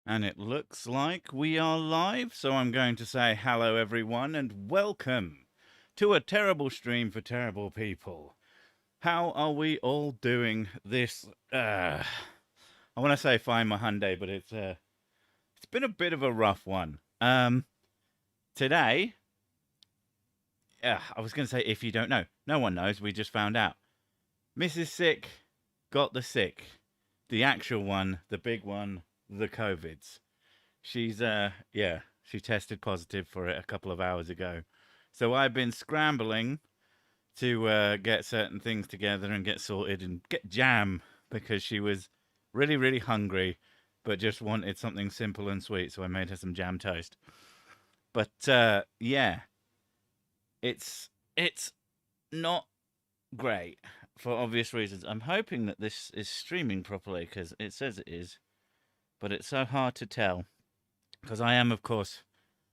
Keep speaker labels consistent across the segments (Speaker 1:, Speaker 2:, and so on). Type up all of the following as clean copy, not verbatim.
Speaker 1: And it looks like we are live, so I'm going to say hello everyone and welcome to a terrible stream for terrible people. How are we all doing this? I want to say fine my Hyundai, but it's been a bit of a rough one. Today, I was going to say if you don't know, no one knows. We just found out. Mrs. Sick got the sick, the actual one, the big one, the COVIDs. She's she tested positive for it a couple of hours ago. So I've been scrambling to get certain things together and get sorted and get jam because she was really, really hungry, but just wanted something simple and sweet. So I made her some jam toast. But yeah, it's not great for obvious reasons. I'm hoping that this is streaming properly because it says it is, but it's so hard to tell because I am, of course,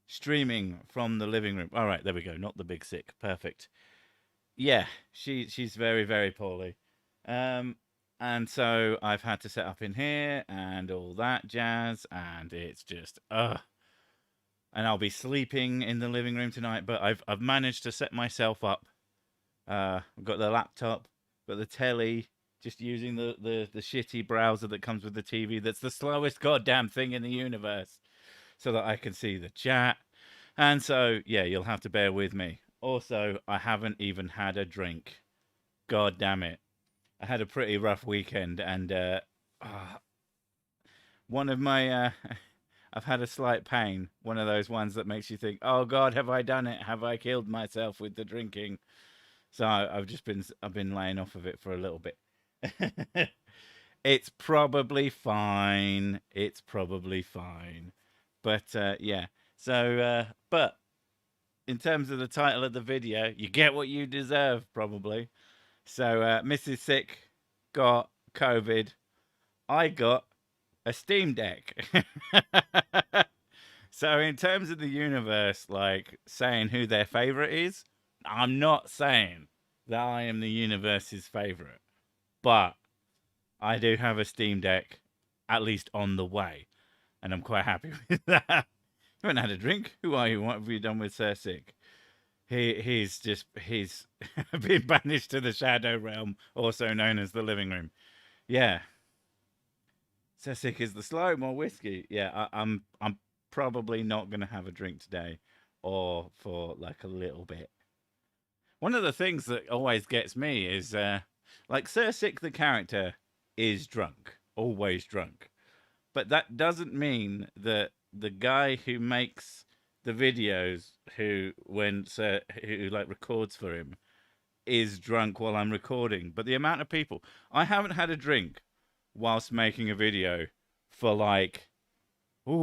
Speaker 1: streaming from the living room. All right, there we go. Not the big sick. Perfect. Yeah, she's very, very poorly. And so I've had to set up in here and all that jazz, and it's just And I'll be sleeping in the living room tonight, but I've managed to set myself up. I've got the laptop, got the telly, just using the shitty browser that comes with the TV. That's the slowest goddamn thing in the universe, so that I can see the chat. And so, yeah, you'll have to bear with me. Also, I haven't even had a drink. God damn it. I had a pretty rough weekend, and one of my. I've had a slight pain. One of those ones that makes you think, oh God, have I done it? Have I killed myself with the drinking? So I've been laying off of it for a little bit. It's probably fine. It's probably fine. But yeah. So, but in terms of the title of the video, you get what you deserve, probably. So, Mrs. Sick got COVID. I got a Steam Deck. So, in terms of the universe, like saying who their favorite is, I'm not saying that I am the universe's favorite, but I do have a Steam Deck, at least on the way, and I'm quite happy with that. I haven't had a drink. Who are you? What have you done with Sir Sick? He's been banished to the Shadow Realm, also known as the living room. Yeah, Sir Sick is the slow, more whiskey. Yeah, I'm probably not gonna have a drink today, or for like a little bit. One of the things that always gets me is like Sir Sick the character is drunk, always drunk. But that doesn't mean that the guy who makes the videos who like records for him is drunk while I'm recording. But the amount of people, I haven't had a drink whilst making a video for like 3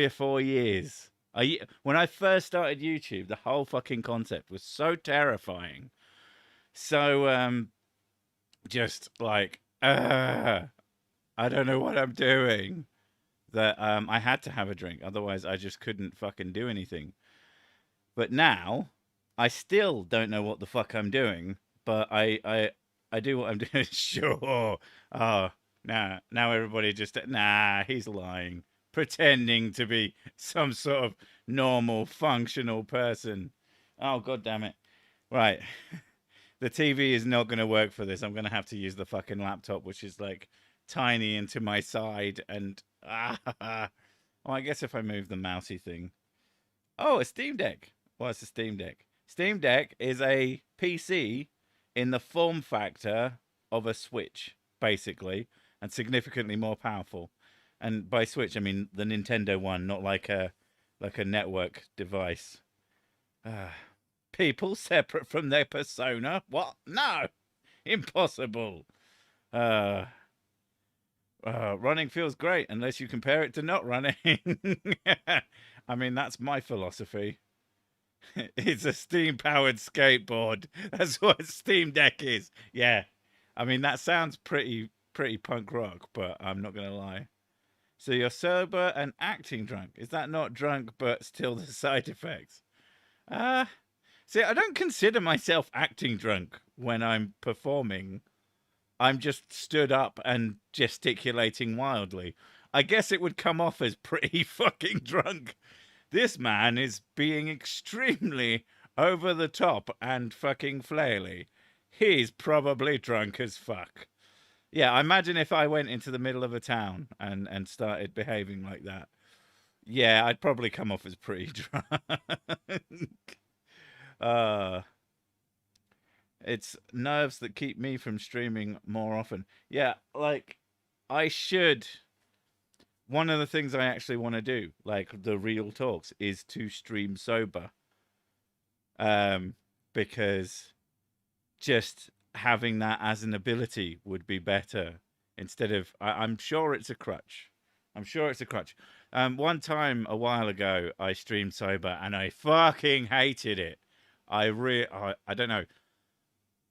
Speaker 1: or 4 years. When I first started YouTube, the whole fucking concept was so terrifying. So just like I don't know what I'm doing. That I had to have a drink, otherwise I just couldn't fucking do anything. But now I still don't know what the fuck I'm doing, but I do what I'm doing. Sure. Oh, now everybody just he's lying, pretending to be some sort of normal, functional person. Oh god damn it! Right, the TV is not going to work for this. I'm going to have to use the fucking laptop, which is like tiny and to my side, and oh, I guess if I move the mousy thing. Oh, a Steam Deck. What's a Steam Deck? Steam Deck is a PC in the form factor of a Switch, basically, and significantly more powerful. And by Switch, I mean the Nintendo one, not like a network device. People separate from their persona? What? No, impossible. Uh, Running feels great unless you compare it to not running. I mean, that's my philosophy. It's a steam powered skateboard. That's what a Steam Deck is. Yeah. I mean, that sounds pretty punk rock, but I'm not going to lie. So you're sober and acting drunk. Is that not drunk, but still the side effects? See, I don't consider myself acting drunk when I'm performing. I'm just stood up and gesticulating wildly. I guess it would come off as pretty fucking drunk. This man is being extremely over the top and fucking flaily. He's probably drunk as fuck. Yeah, I imagine if I went into the middle of a town and started behaving like that. Yeah, I'd probably come off as pretty drunk. uh, it's nerves that keep me from streaming more often. Yeah, like, I should. One of the things I actually want to do, like the real talks, is to stream sober. Because just having that as an ability would be better instead of. I'm sure it's a crutch. I'm sure it's a crutch. One time a while ago, I streamed sober and I fucking hated it. I don't know.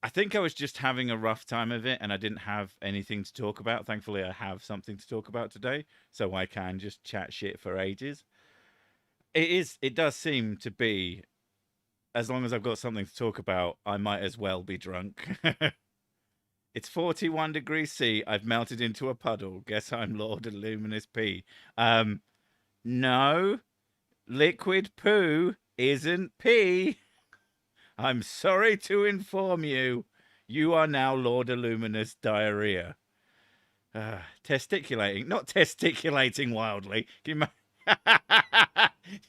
Speaker 1: I think I was just having a rough time of it and I didn't have anything to talk about. Thankfully, I have something to talk about today, so I can just chat shit for ages. It does seem to be, as long as I've got something to talk about, I might as well be drunk. It's 41 degrees C. I've melted into a puddle. Guess I'm Lord of Luminous P. No, liquid poo isn't pee. I'm sorry to inform you, you are now Lord of Luminous Diarrhea. Testiculating, not testiculating wildly.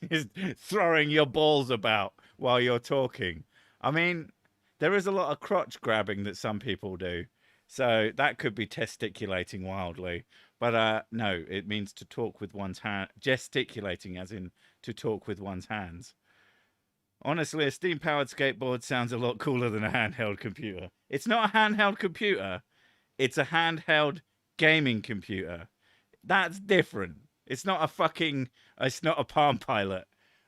Speaker 1: Just throwing your balls about while you're talking. I mean, there is a lot of crotch grabbing that some people do. So that could be testiculating wildly. But no, it means to talk with one's hand. Gesticulating as in to talk with one's hands. Honestly, a steam-powered skateboard sounds a lot cooler than a handheld computer. It's not a handheld computer. It's a handheld gaming computer. That's different. It's not a Palm Pilot.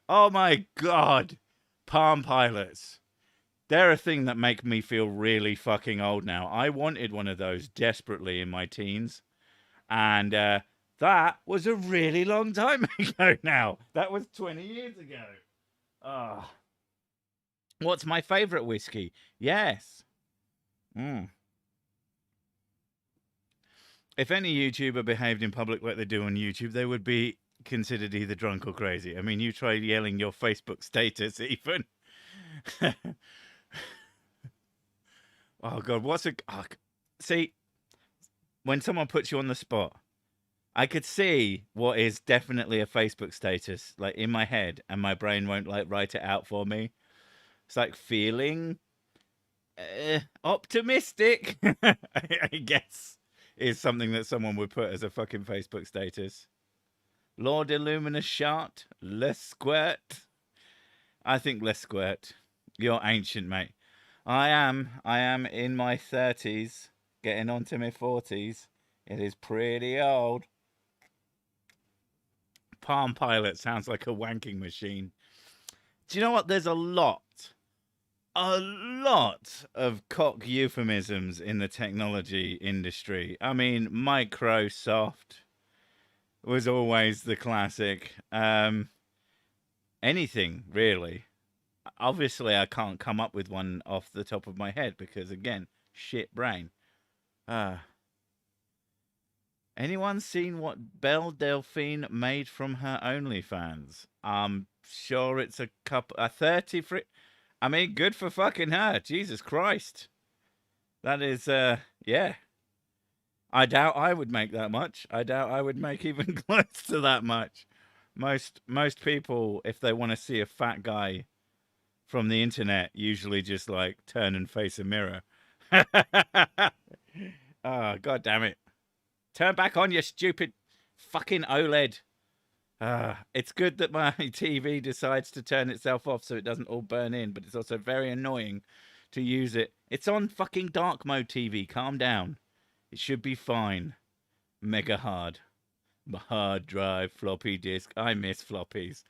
Speaker 1: Oh my God. Palm Pilots. They're a thing that make me feel really fucking old now. I wanted one of those desperately in my teens. And that was a really long time ago now. That was 20 years ago. Oh. What's my favourite whiskey? Yes. If any YouTuber behaved in public like they do on YouTube, they would be considered either drunk or crazy. I mean, you try yelling your Facebook status, even. Oh, God, see, when someone puts you on the spot, I could see what is definitely a Facebook status, like, in my head, and my brain won't, like, write it out for me. It's like feeling optimistic, I guess, is something that someone would put as a fucking Facebook status. Lord Illuminous Shot, less squirt. I think less squirt. You're ancient, mate. I am in my 30s, getting on to my 40s. It is pretty old. Palm Pilot sounds like a wanking machine. Do you know what? There's a lot of cock euphemisms in the technology industry. I mean, Microsoft was always the classic. Anything, really. Obviously, I can't come up with one off the top of my head because, again, shit brain. Anyone seen what Belle Delphine made from her OnlyFans? I'm sure it's a 30 free. I mean, good for fucking her. Jesus Christ. That is, yeah. I doubt I would make that much. I doubt I would make even close to that much. Most people, if they want to see a fat guy from the internet, usually just, like, turn and face a mirror. Oh, God damn it. Turn back on, you stupid fucking OLED. It's good that my TV decides to turn itself off so it doesn't all burn in, but it's also very annoying to use it. It's on fucking dark mode TV. Calm down. It should be fine. Mega hard. Hard drive, floppy disk. I miss floppies.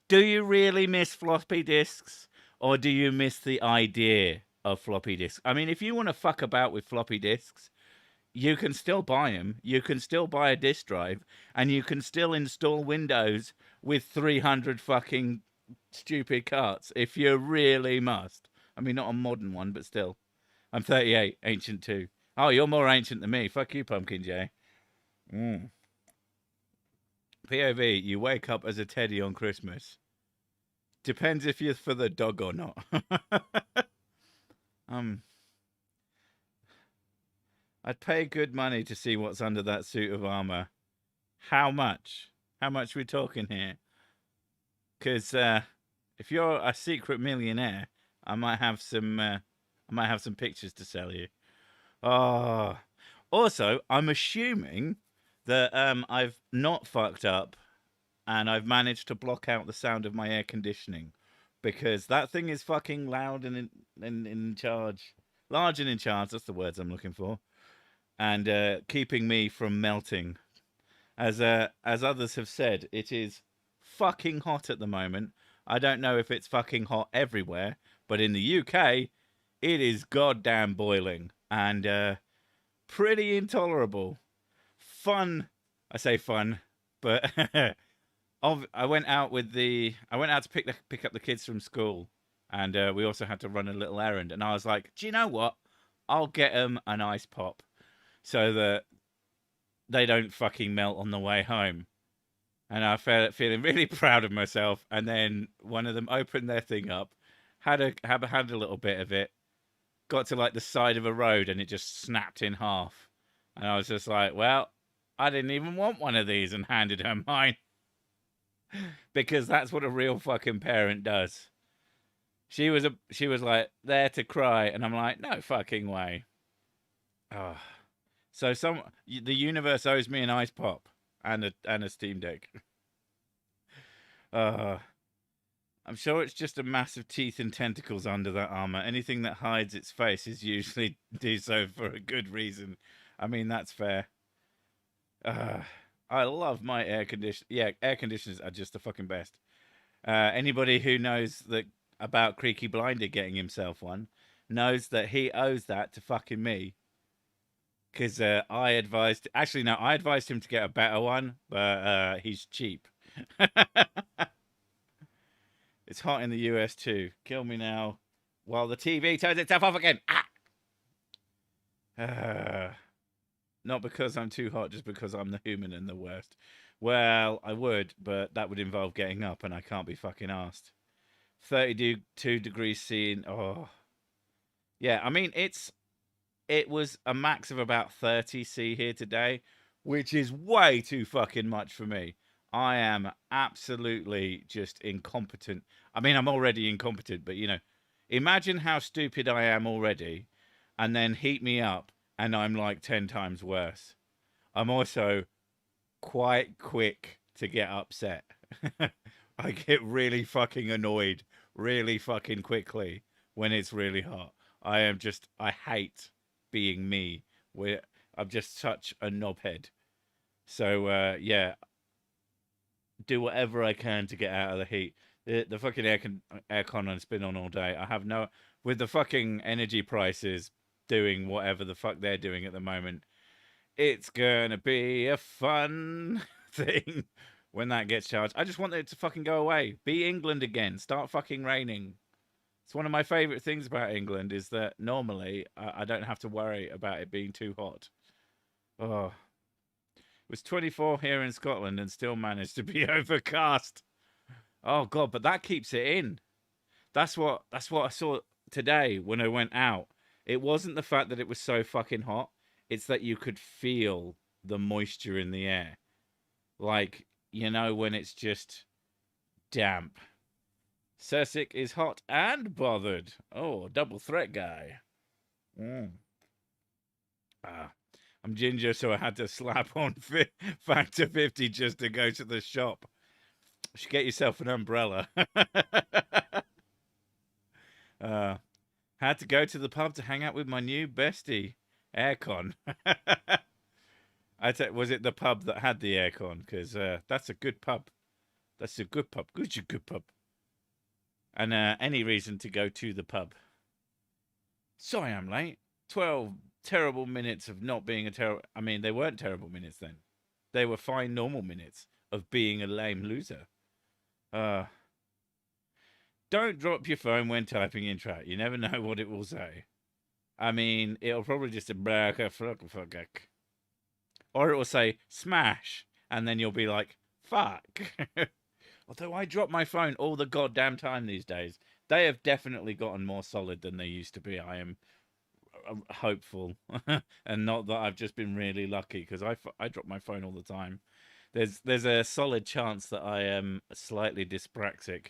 Speaker 1: Do you really miss floppy disks? Or do you miss the idea of floppy disks? I mean, if you want to fuck about with floppy disks, you can still buy them. You can still buy a disk drive, and you can still install Windows with 300 fucking stupid carts if you really must. I mean, not a modern one, but still. I'm 38, ancient too. Oh, you're more ancient than me. Fuck you, Pumpkin J. POV, you wake up as a teddy on Christmas. Depends if you're for the dog or not. um, I'd pay good money to see what's under that suit of armor. How much? How much are we talking here? Because if you're a secret millionaire, I might have some pictures to sell you. Oh, also, I'm assuming that I've not fucked up, and I've managed to block out the sound of my air conditioning, because that thing is fucking loud and in charge, large and in charge. That's the words I'm looking for, and keeping me from melting. As others have said, it is fucking hot at the moment. I don't know if it's fucking hot everywhere, but in the UK, it is goddamn boiling and pretty intolerable. Fun, I say fun, but I went out to pick up the kids from school, and we also had to run a little errand. And I was like, do you know what? I'll get them an ice pop so that they don't fucking melt on the way home. And I felt feeling really proud of myself. And then one of them opened their thing up, had a little bit of it, got to like the side of a road, and it just snapped in half. And I was just like, well, I didn't even want one of these, and handed her mine. Because that's what a real fucking parent does. She was like there to cry, and I'm like, no fucking way. Oh. So the universe owes me an ice pop and a Steam Deck. I'm sure it's just a massive teeth and tentacles under that armor. Anything that hides its face is usually do so for a good reason. I mean, that's fair. I love my air conditioner. Yeah, air conditioners are just the fucking best. Anybody who knows about Creaky Blinder getting himself one knows that he owes that to fucking me. Because I advised him to get a better one, but he's cheap. It's hot in the US too. Kill me now while the TV turns itself off again. Not because I'm too hot, just because I'm the human and the worst. Well, I would, but that would involve getting up, and I can't be fucking arsed. 32 degrees C. Oh. Yeah, I mean, it was a max of about 30 C here today, which is way too fucking much for me. I am absolutely just incompetent. I mean, I'm already incompetent, but imagine how stupid I am already, and then heat me up, and I'm like 10 times worse. I'm also quite quick to get upset. I get really fucking annoyed really fucking quickly when it's really hot. I hate being me. I'm just such a knobhead. So yeah, do whatever I can to get out of the heat. The fucking aircon has been on all day. I have with the fucking energy prices doing whatever the fuck they're doing at the moment. It's gonna be a fun thing when that gets charged. I just want it to fucking go away. Be England again. Start fucking raining. It's one of my favourite things about England is that normally I don't have to worry about it being too hot. Oh, it was 24 here in Scotland and still managed to be overcast. Oh God, but that keeps it in. That's what I saw today when I went out. It wasn't the fact that it was so fucking hot. It's that you could feel the moisture in the air. Like, when it's just damp. Sursic is hot and bothered. Oh, double threat guy. I'm ginger, so I had to slap on factor 50 just to go to the shop. You should get yourself an umbrella. Had to go to the pub to hang out with my new bestie, aircon. Was it the pub that had the aircon? Because that's a good pub. That's a good pub. Good pub. And any reason to go to the pub. Sorry I'm late. 12 terrible minutes of not being a terrible... I mean, they weren't terrible minutes then. They were fine, normal minutes of being a lame loser. Don't drop your phone when typing in chat. You never know what it will say. I mean, it'll probably just... Or it will say, smash. And then you'll be like, Fuck. Although I drop my phone all the goddamn time these days. They have definitely gotten more solid than they used to be. I am hopeful. And not that I've just been really lucky, because I drop my phone all the time. There's a solid chance that I am slightly dyspraxic.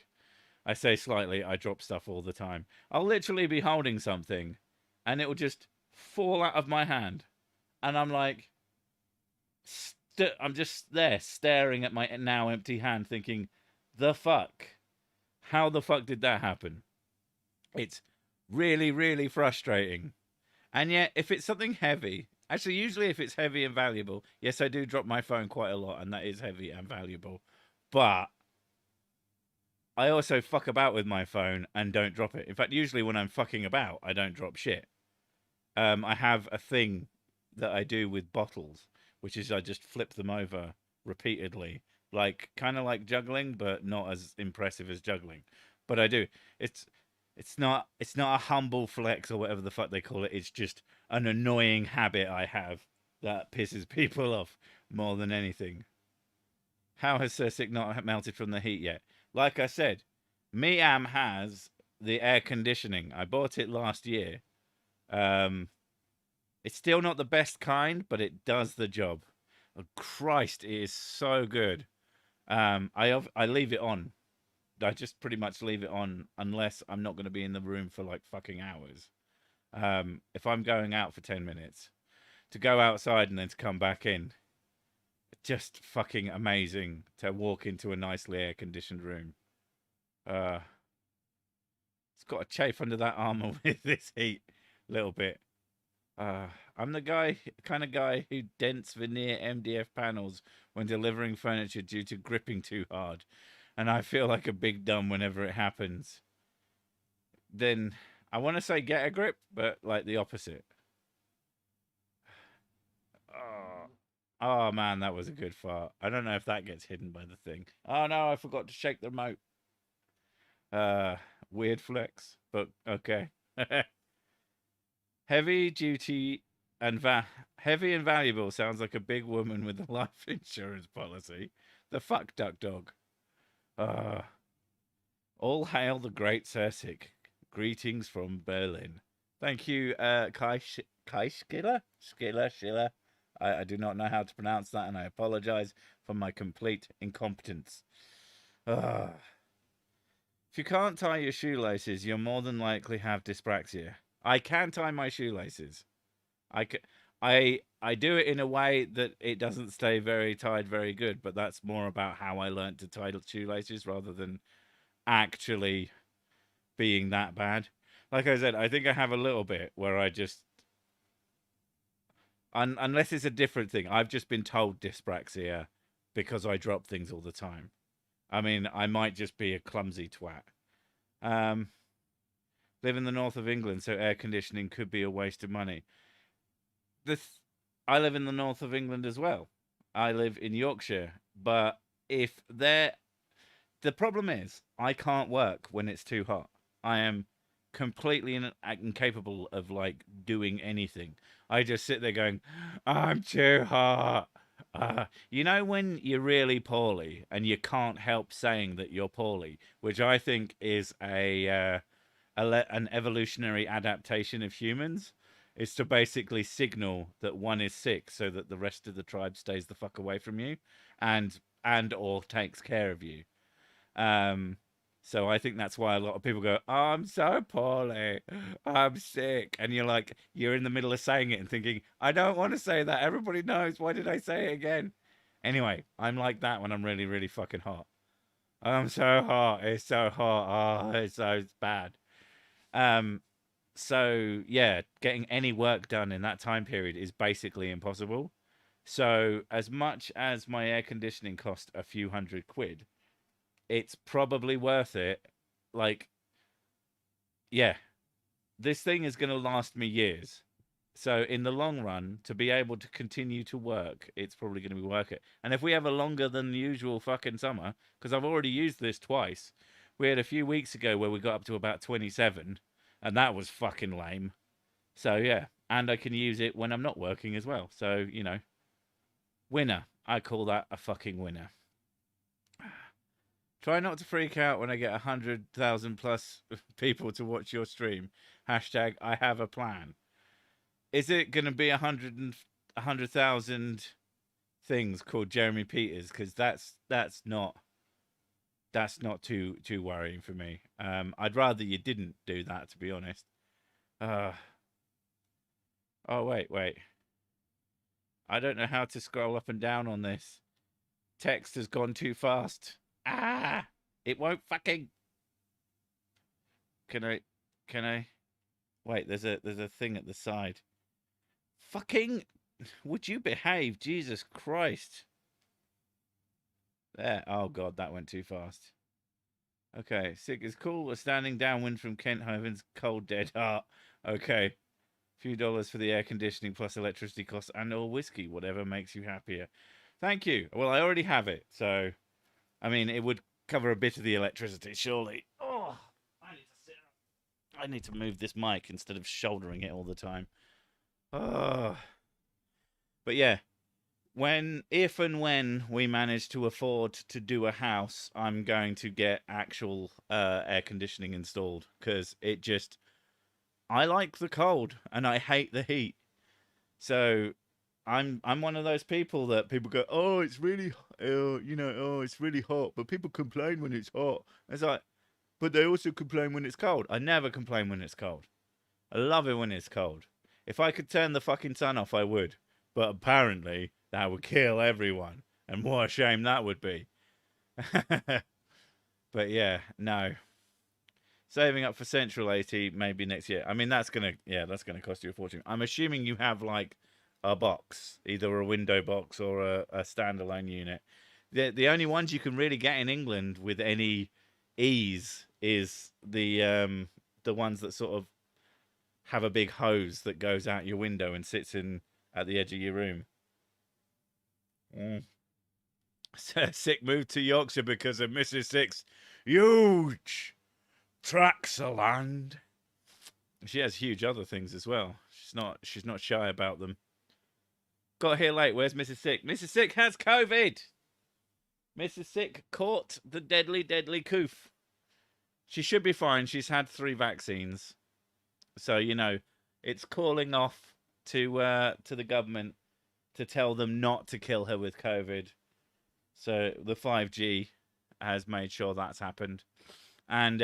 Speaker 1: I say slightly, I drop stuff all the time. I'll literally be holding something and it will just fall out of my hand. And I'm like, I'm just there staring at my now empty hand thinking, the fuck? How the fuck did that happen? It's really, really frustrating. And yet, if it's something heavy, actually, usually if it's heavy and valuable, yes, I do drop my phone quite a lot, and that is heavy and valuable. But I also fuck about with my phone and don't drop it. In fact, usually when I'm fucking about, I don't drop shit. I have a thing that I do with bottles, which is I just flip them over repeatedly, like kind of like juggling, but not as impressive as juggling. But I do. It's not a humble flex or whatever the fuck they call it. It's just an annoying habit I have that pisses people off more than anything. How has Sir Sick not melted from the heat yet? Like I said, Miam has the air conditioning. I bought it last year. It's still not the best kind, but it does the job. Oh, Christ, it is so good. I leave it on. I just pretty much leave it on unless I'm not going to be in the room for like fucking hours. If I'm going out for 10 minutes, to go outside and then to come back in, just fucking amazing to walk into a nicely air conditioned room. It's got to chafe under that armor with this heat a little bit. I'm the kind of guy who dents veneer MDF panels when delivering furniture due to gripping too hard, and I feel like a big dumb whenever it happens. Then I want to say get a grip, but like the opposite. Oh, oh man, that was a good fart. I don't know if that gets hidden by the thing. Oh no, I forgot to shake the remote. Weird flex, but okay. Heavy duty and heavy and valuable sounds like a big woman with a life insurance policy. The fuck, duck dog. All hail the great Sick. Greetings from Berlin. Thank you, Kai Skiller? Schiller. I do not know how to pronounce that, and I apologize for my complete incompetence. If you can't tie your shoelaces, you'll more than likely have dyspraxia. I can tie my shoelaces. I do it in a way that it doesn't stay very tied very good, but that's more about how I learned to tie shoelaces rather than actually being that bad. Like I said, I think I have a little bit where I just unless it's a different thing, I've just been told dyspraxia because I drop things all the time. I mean, I might just be a clumsy twat. Live in the north of England, so air conditioning could be a waste of money. I live in the north of England as well. I live in Yorkshire, but if the problem is I can't work when it's too hot. I am completely incapable of like doing anything. I just sit there going, I'm too hot. You know when you're really poorly and you can't help saying that you're poorly, which I think is an evolutionary adaptation of humans, is to basically signal that one is sick so that the rest of the tribe stays the fuck away from you and or takes care of you. So I think that's why a lot of people go, oh, I'm so poorly, I'm sick. And you're in the middle of saying it and thinking, I don't want to say that. Everybody knows. Why did I say it again? Anyway, I'm like that when I'm really, really fucking hot. I'm so hot. It's so hot. Oh, it's so bad. So yeah, getting any work done in that time period is basically impossible. So as much as my air conditioning cost a few £100, it's probably worth it. Like, yeah, this thing is going to last me years. So in the long run, to be able to continue to work, it's probably going to be worth it. And if we have a longer than usual fucking summer, because I've already used this twice, we had a few weeks ago where we got up to about 27, and that was fucking lame. So yeah, and I can use it when I'm not working as well. So, winner. I call that a fucking winner. Try not to freak out when I get 100,000 plus people to watch your stream. Hashtag I have a plan. Is it going to be 100,000 things called Jeremy Peters? Because that's not too worrying for me. I'd rather you didn't do that, to be honest. Oh wait. I don't know how to scroll up and down on this. Text has gone too fast. Ah! It won't fucking. Can I? Wait, there's a thing at the side. Fucking. Would you behave? Jesus Christ. There. Oh god, that went too fast. Okay, sick is cool. A standing downwind from Kent Hoven's cold dead heart. Okay. Few dollars for the air conditioning plus electricity costs and or whiskey, whatever makes you happier. Thank you. Well, I already have it, so I mean it would cover a bit of the electricity, surely. Oh, I need to sit up. I need to move this mic instead of shouldering it all the time. Oh. But yeah, if and when we manage to afford to do a house, I'm going to get actual air conditioning installed because I like the cold and I hate the heat. So I'm one of those people that people go, oh, it's really, it's really hot, but people complain when it's hot. It's like, but they also complain when it's cold. I never complain when it's cold. I love it when it's cold. If I could turn the fucking sun off, I would. But apparently that would kill everyone, and what a shame that would be. But yeah, no. Saving up for Central 80 maybe next year. I mean, that's gonna cost you a fortune. I'm assuming you have like a box, either a window box or a standalone unit. The only ones you can really get in England with any ease is the ones that sort of have a big hose that goes out your window and sits in at the edge of your room. Sick moved to Yorkshire because of Mrs. Six huge tracts of land. She has huge other things as well. She's not shy about them. Got here late. Where's Mrs. Sick? Mrs. Sick has COVID. Mrs. Sick caught the deadly coof. She should be fine. She's had 3 vaccines. So, it's calling off to the government to tell them not to kill her with COVID. So the 5G has made sure that's happened. And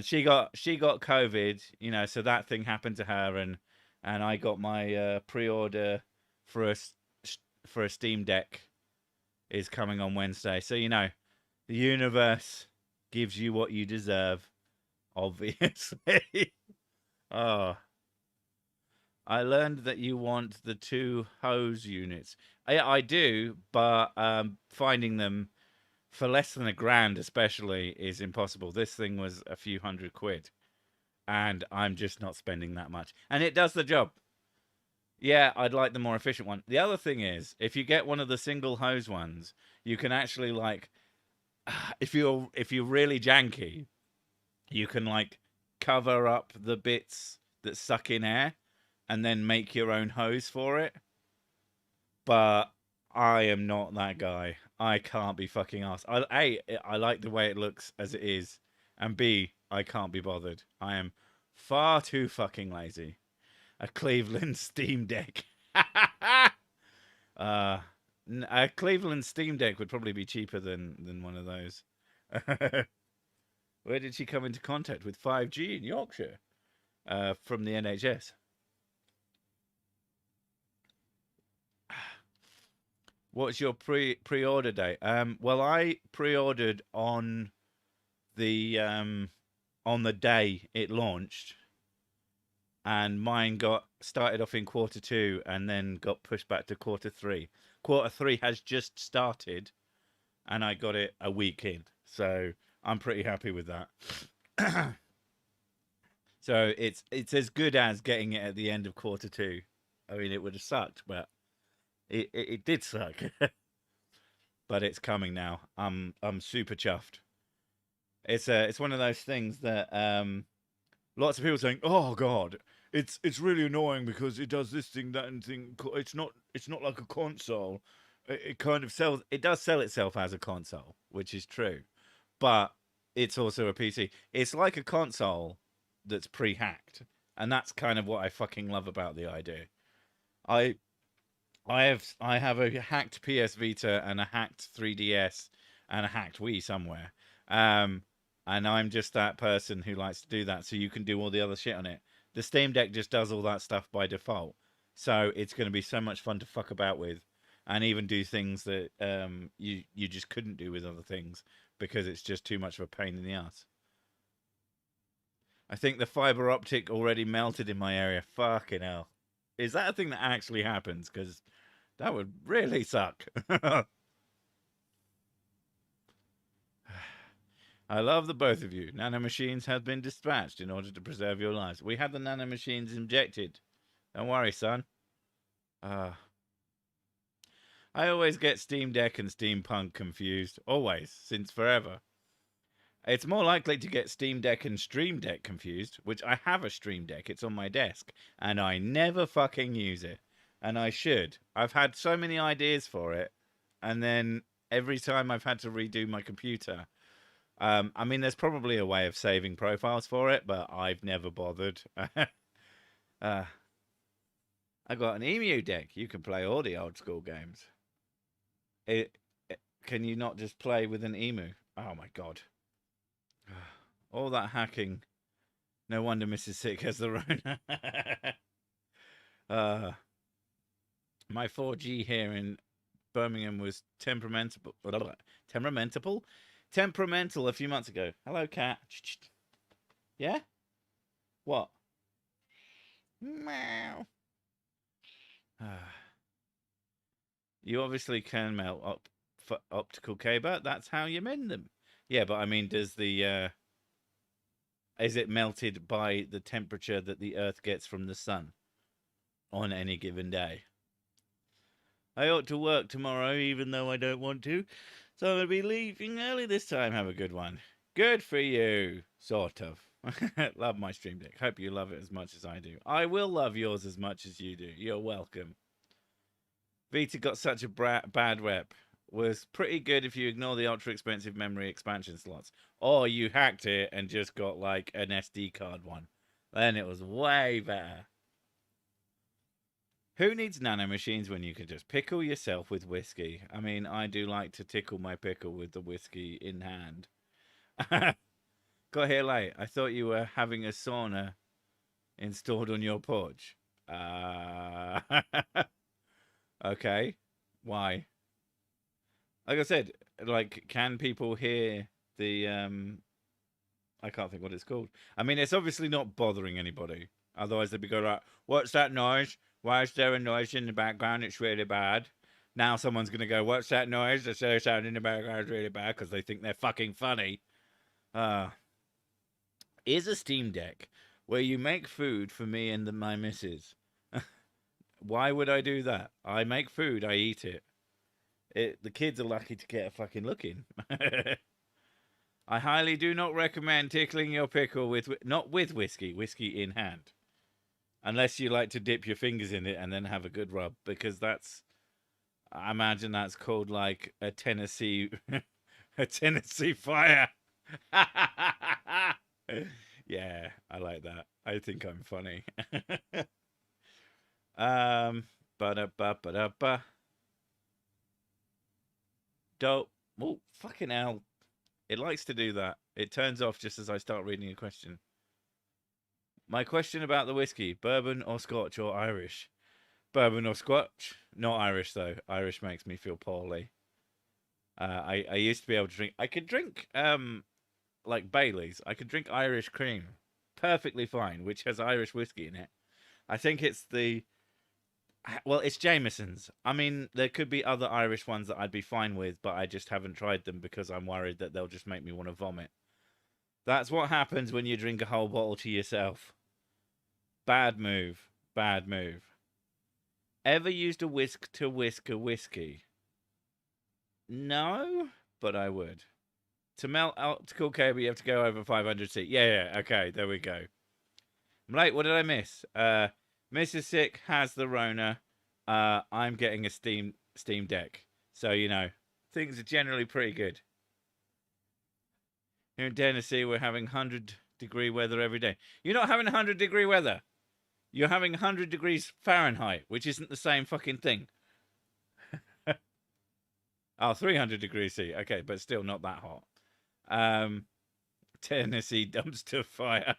Speaker 1: she got COVID, so that thing happened to her, and I got my pre-order for a Steam Deck is coming on Wednesday. So the universe gives you what you deserve, obviously. Oh, I learned that you want the 2 hose units. I do, but finding them for less than £1,000 especially is impossible. This thing was a few £100, and I'm just not spending that much. And it does the job. Yeah, I'd like the more efficient one. The other thing is, if you get one of the single hose ones, you can actually if you're really janky, you can cover up the bits that suck in air and then make your own hose for it. But I am not that guy. I can't be fucking asked. I like the way it looks as it is, and B, I can't be bothered. I am far too fucking lazy. A Cleveland Steam Deck. A Cleveland Steam Deck would probably be cheaper than one of those. Where did she come into contact with 5G in Yorkshire? From the NHS. What's your pre-order date? Well, I pre-ordered on the day it launched, and mine got started off in Q2 and then got pushed back to Q3. Q3 has just started, and I got it a week in, so I'm pretty happy with that. So it's as good as getting it at the end of Q2. I mean, it would have sucked, but it did suck. But it's coming now. I'm super chuffed. It's one of those things that lots of people saying, "Oh God, it's really annoying because it does this thing, that, and thing. It's not like a console." it kind of sells. It does sell itself as a console, which is true, but it's also a PC. It's like a console that's pre-hacked, and that's kind of what I fucking love about the idea. I I have a hacked PS Vita and a hacked 3DS and a hacked Wii somewhere. Um, and I'm just that person who likes to do that, so you can do all the other shit on it. The Steam Deck just does all that stuff by default, so it's going to be so much fun to fuck about with, and even do things that you just couldn't do with other things because it's just too much of a pain in the ass. I think the fiber optic already melted in my area. Fucking hell. Is that a thing that actually happens? Because that would really suck. I love the both of you. Nanomachines have been dispatched in order to preserve your lives. We had the nanomachines injected. Don't worry, son. I always get Steam Deck and Steampunk confused. Always, since forever. It's more likely to get Steam Deck and Stream Deck confused, which I have a Stream Deck. It's on my desk, and I never fucking use it. And I should. I've had so many ideas for it, and then every time I've had to redo my computer. I mean, there's probably a way of saving profiles for it, but I've never bothered. I got an Emu deck. You can play all the old school games. Can you not just play with an Emu? Oh my god. All that hacking. No wonder Mrs. Sick has the Rona. My 4G here in Birmingham was temperamental a few months ago. Hello, cat. Yeah? What? Meow. You obviously can melt optical cable. That's how you mend them. Yeah, but I mean, does the is it melted by the temperature that the Earth gets from the sun on any given day? I ought to work tomorrow, even though I don't want to, so I'm going to be leaving early this time. Have a good one. Good for you, sort of. Love my Stream Deck. Hope you love it as much as I do. I will love yours as much as you do. You're welcome. Vita got such a bad rep. Was pretty good if you ignore the ultra expensive memory expansion slots. Or you hacked it and just got like an SD card one. Then it was way better. Who needs nanomachines when you can just pickle yourself with whiskey? I mean, I do like to tickle my pickle with the whiskey in hand. Got here late. I thought you were having a sauna installed on your porch. Okay. Why? Like I said, like, can people hear the I can't think what it's called. I mean, it's obviously not bothering anybody. Otherwise they'd be going like, what's that noise? Why is there a noise in the background? It's really bad. Now someone's going to go, what's that noise? The sound in the background is really bad because they think they're fucking funny. Is a Steam Deck where you make food for me and my missus. Why would I do that? I make food, I eat it. The kids are lucky to get a fucking look in. I highly do not recommend tickling your pickle with not with whiskey in hand. Unless you like to dip your fingers in it and then have a good rub, because I imagine that's called like a Tennessee fire. Yeah, I like that. I think I'm funny. Ba-da-ba-ba-da-ba. Dope. Oh, fucking hell. It likes to do that. It turns off just as I start reading a question. My question about the whiskey, bourbon or Scotch or Irish? Bourbon or Scotch? Not Irish, though. Irish makes me feel poorly. I used to be able to drink... I could drink, like Bailey's. I could drink Irish cream. Perfectly fine, which has Irish whiskey in it. I think it's the... Well, it's Jameson's. I mean, there could be other Irish ones that I'd be fine with, but I just haven't tried them because I'm worried that they'll just make me want to vomit. That's what happens when you drink a whole bottle to yourself. Bad move. Bad move. Ever used a whisk to whisk a whiskey? No, but I would. To melt optical cable, you have to go over 500 C. Yeah, okay, there we go. I'm late, what did I miss? Mrs. Sick has the Rona. I'm getting a Steam Deck. So, you know, things are generally pretty good. Here in Tennessee, we're having 100-degree weather every day. You're not having 100-degree weather. You're having 100 degrees Fahrenheit, which isn't the same fucking thing. Oh, 300 degrees C. Okay, but still not that hot. Tennessee dumpster fire.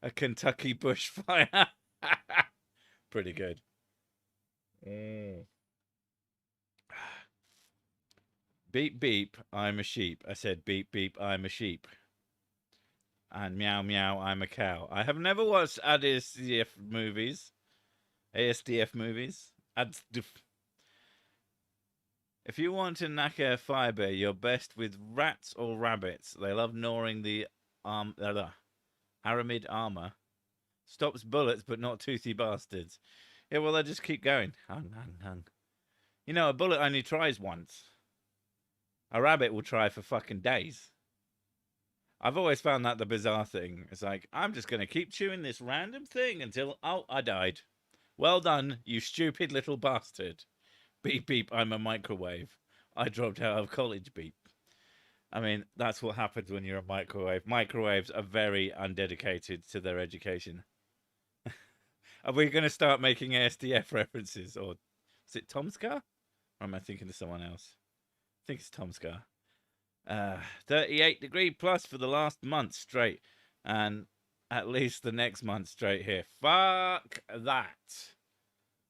Speaker 1: A Kentucky bushfire. Pretty good. Beep, beep, I'm a sheep. I said beep, beep, I'm a sheep. And meow, meow, I'm a cow. I have never watched ASDF movies. ASDF movies. If you want to knacker a fibre, you're best with rats or rabbits. They love gnawing the aramid armor. Stops bullets, but not toothy bastards. Yeah, well, they just keep going. Hung. You know, a bullet only tries once. A rabbit will try for fucking days. I've always found that the bizarre thing. It's like, I'm just going to keep chewing this random thing until, oh, I died. Well done, you stupid little bastard. Beep, beep, I'm a microwave. I dropped out of college, beep. I mean, that's what happens when you're a microwave. Microwaves are very undedicated to their education. Are we going to start making ASDF references? Or is it Tomska? Or am I thinking of someone else? I think it's Tomska. 38 degree plus for the last month straight. And at least the next month straight here. Fuck that.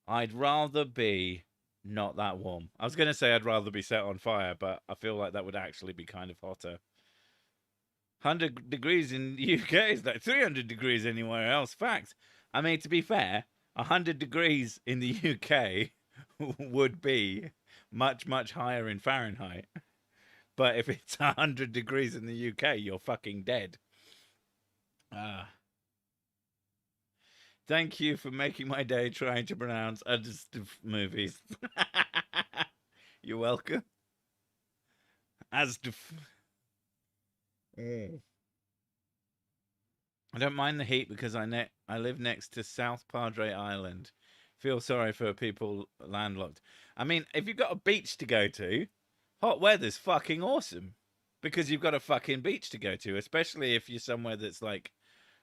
Speaker 1: I'd rather be not that warm. I was going to say I'd rather be set on fire, but I feel like that would actually be kind of hotter. 100 degrees in the UK is like 300 degrees anywhere else. Fact. I mean, to be fair, 100 degrees in the UK would be much, much higher in Fahrenheit. But if it's 100 degrees in the UK, you're fucking dead. Thank you for making my day trying to pronounce movies. You're welcome. I don't mind the heat because I live next to South Padre Island. Feel sorry for people landlocked. I mean, if you've got a beach to go to, hot weather's fucking awesome. Because you've got a fucking beach to go to, especially if you're somewhere that's like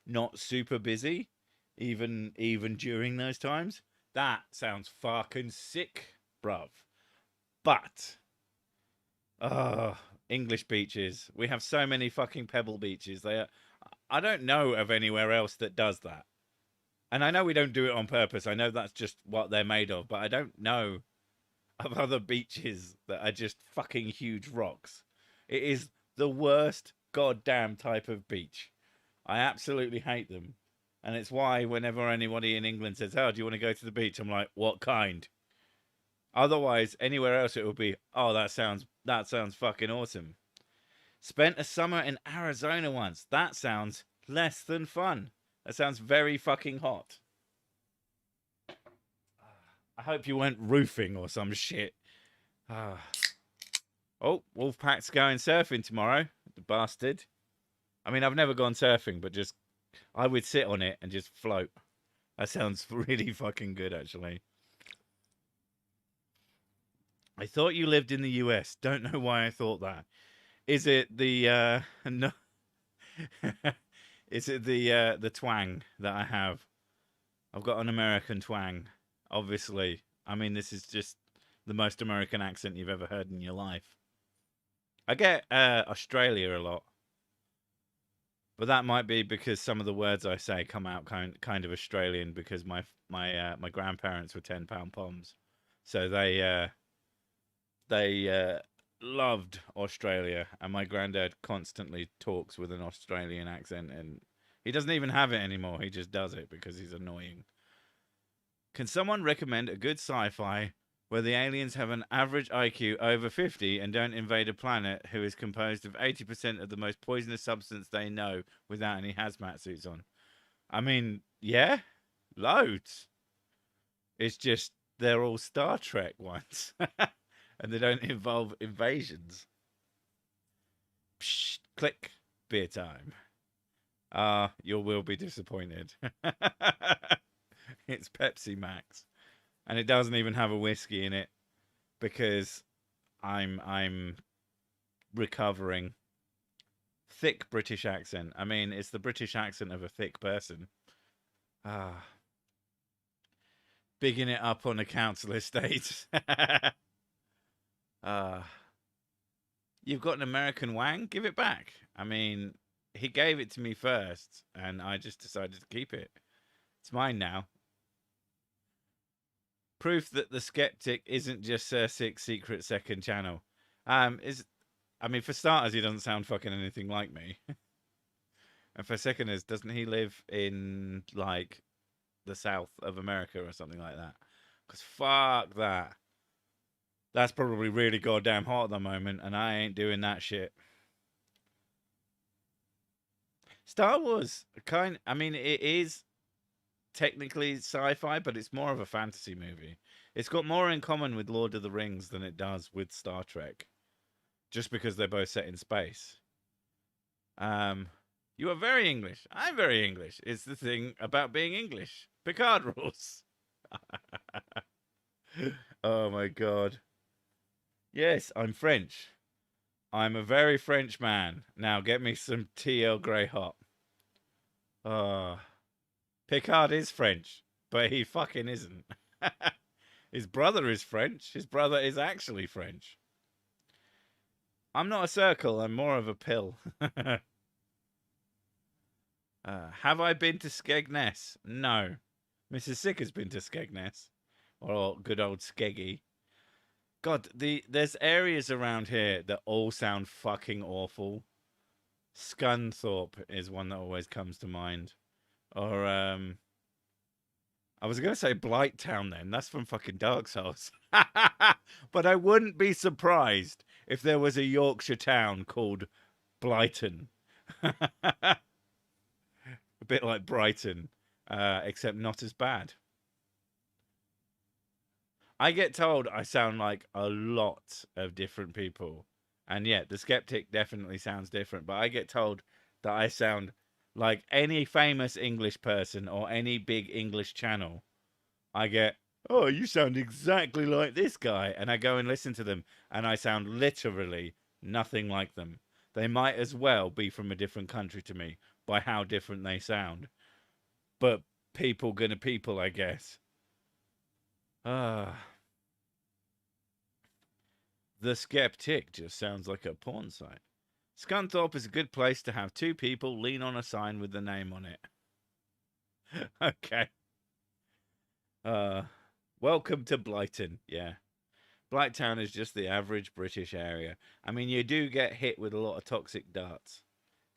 Speaker 1: not super busy, even during those times. That sounds fucking sick, bruv. But English beaches. We have so many fucking pebble beaches. I don't know of anywhere else that does that. And I know we don't do it on purpose. I know that's just what they're made of, but I don't know of other beaches that are just fucking huge rocks. It is the worst goddamn type of beach. I absolutely hate them. And it's why whenever anybody in England says, "Oh, do you want to go to the beach?" I'm like, "What kind?" Otherwise, anywhere else it would be, "Oh, that sounds fucking awesome." Spent a summer in Arizona once. That sounds less than fun. That sounds very fucking hot. I hope you went roofing or some shit. Oh, Wolfpack's going surfing tomorrow. The bastard. I mean, I've never gone surfing, but just I would sit on it and just float. That sounds really fucking good, actually. I thought you lived in the US. Don't know why I thought that. Is it the no? Is it the twang that I have? I've got an American twang, obviously. I mean, this is just the most American accent you've ever heard in your life. I get Australia a lot, but that might be because some of the words I say come out kind of Australian because my grandparents were 10-pound poms, so they loved Australia, and my granddad constantly talks with an Australian accent, and he doesn't even have it anymore. He just does it because he's annoying. Can someone recommend a good sci-fi where the aliens have an average IQ over 50 and don't invade a planet who is composed of 80% of the most poisonous substance they know without any hazmat suits on? I mean, yeah, loads. It's just they're all Star Trek ones. And they don't involve invasions. Psh, click. Beer time. You will be disappointed. It's Pepsi Max. And it doesn't even have a whiskey in it. because I'm recovering. Thick British accent. I mean, it's the British accent of a thick person. Ah, bigging it up on a council estate. Ah, you've got an American wang? Give it back. I mean, he gave it to me first, and I just decided to keep it. It's mine now. Proof that the skeptic isn't just Sir Six's secret second channel. I mean, for starters, he doesn't sound fucking anything like me. And for seconders, doesn't he live in like the south of America or something like that? Because fuck that. That's probably really goddamn hot at the moment, and I ain't doing that shit. Star Wars, I mean, it is technically sci-fi, but it's more of a fantasy movie. It's got more in common with Lord of the Rings than it does with Star Trek, just because they're both set in space. You are very English. I'm very English. It's the thing about being English. Picard rules. Oh my god. Yes, I'm French. I'm a very French man. Now get me some TL Grey hot. Picard is French, but he fucking isn't. His brother is French. His brother is actually French. I'm not a circle. I'm more of a pill. Have I been to Skegness? No. Mrs. Sick has been to Skegness. Or good old Skeggy. God, there's areas around here that all sound fucking awful. Scunthorpe is one that always comes to mind. Or, I was going to say Blighttown then. That's from fucking Dark Souls. But I wouldn't be surprised if there was a Yorkshire town called Blighton. A bit like Brighton, except not as bad. I get told I sound like a lot of different people. And yet, the skeptic definitely sounds different. But I get told that I sound like any famous English person or any big English channel. I get, oh, you sound exactly like this guy. And I go and listen to them. And I sound literally nothing like them. They might as well be from a different country to me by how different they sound. But people gonna people, I guess. The Skeptic just sounds like a porn site. Scunthorpe is a good place to have two people lean on a sign with the name on it. Okay. Welcome to Blighton. Yeah. Blighttown is just the average British area. I mean, you do get hit with a lot of toxic darts.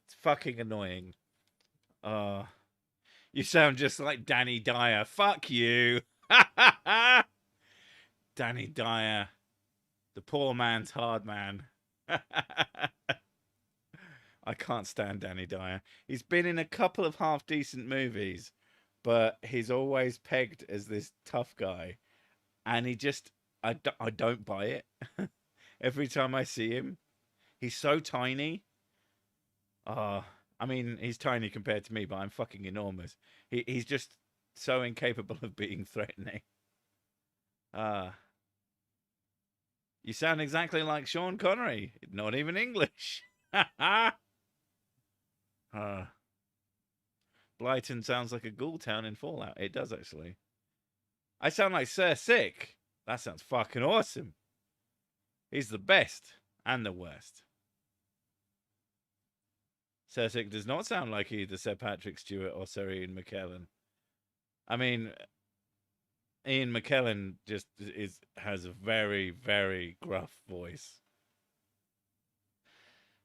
Speaker 1: It's fucking annoying. You sound just like Danny Dyer. Fuck you. Danny Dyer. The poor man's hard man. I can't stand Danny Dyer. He's been in a couple of half-decent movies, but he's always pegged as this tough guy. And he just... I don't buy it. Every time I see him, he's so tiny. I mean, he's tiny compared to me, but I'm fucking enormous. He's just so incapable of being threatening. You sound exactly like Sean Connery. Not even English. Blighton sounds like a ghoul town in Fallout. It does, actually. I sound like Sir Sick. That sounds fucking awesome. He's the best and the worst. Sir Sick does not sound like either Sir Patrick Stewart or Sir Ian McKellen. I mean, Ian McKellen just has a very, very gruff voice.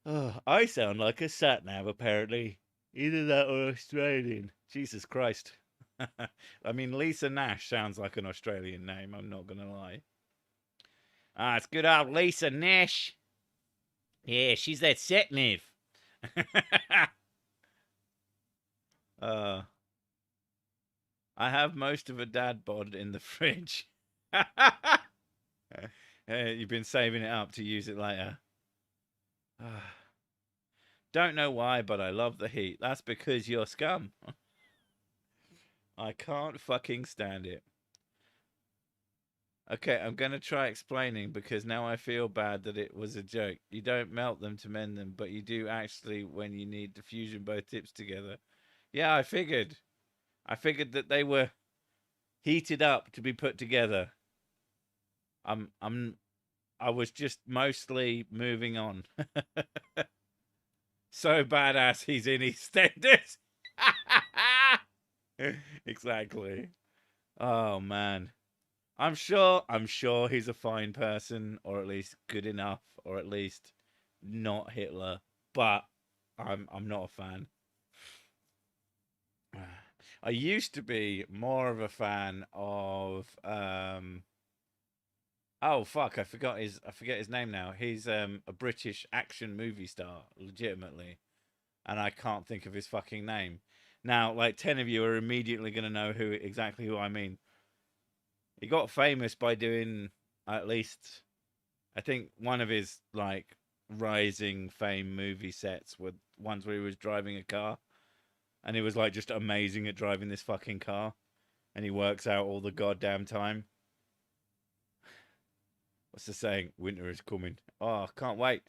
Speaker 1: I sound like a sat-nav, apparently. Either that or Australian. Jesus Christ. I mean, Lisa Nash sounds like an Australian name, I'm not going to lie. It's good old Lisa Nash. Yeah, she's that sat-nav. I have most of a dad bod in the fridge. You've been saving it up to use it later. Don't know why, but I love the heat. That's because you're scum. I can't fucking stand it. Okay, I'm going to try explaining because now I feel bad that it was a joke. You don't melt them to mend them, but you do actually when you need to fusion both tips together. Yeah, I figured. I figured that they were heated up to be put together. I'm I'm I was just mostly moving on. So badass he's in EastEnders. Exactly. Oh man. I'm sure he's a fine person, or at least good enough, or at least not Hitler. But I'm not a fan. I used to be more of a fan of oh fuck, I forget his name now. He's a British action movie star, legitimately. And I can't think of his fucking name. Now, like 10 of you are immediately gonna know who I mean. He got famous by doing at least I think one of his like rising fame movie sets were ones where he was driving a car and he was like just amazing at driving this fucking car and he works out all the goddamn time. What's the saying? Winter is coming. Oh, can't wait.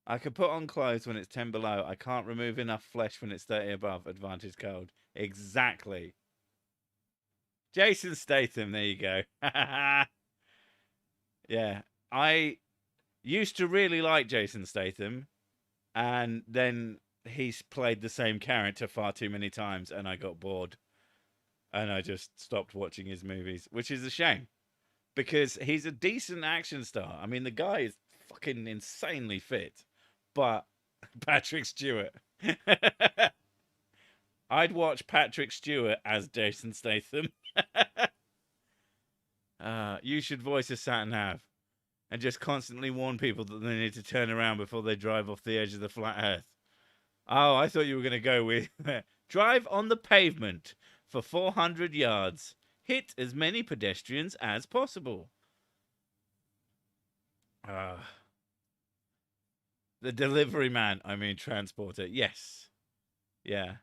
Speaker 1: I can put on clothes when it's 10 below. I can't remove enough flesh when it's 30 above. Advantage code. Exactly. Jason Statham, there you go. Yeah. I used to really like Jason Statham, and then he's played the same character far too many times, and I got bored. And I just stopped watching his movies, which is a shame because he's a decent action star. I mean, the guy is fucking insanely fit, but Patrick Stewart. I'd watch Patrick Stewart as Jason Statham. You should voice a sat nav and just constantly warn people that they need to turn around before they drive off the edge of the flat earth. Oh, I thought you were going to go with drive on the pavement for 400 yards. Hit as many pedestrians as possible. The delivery man, I mean transporter. Yes. Yeah.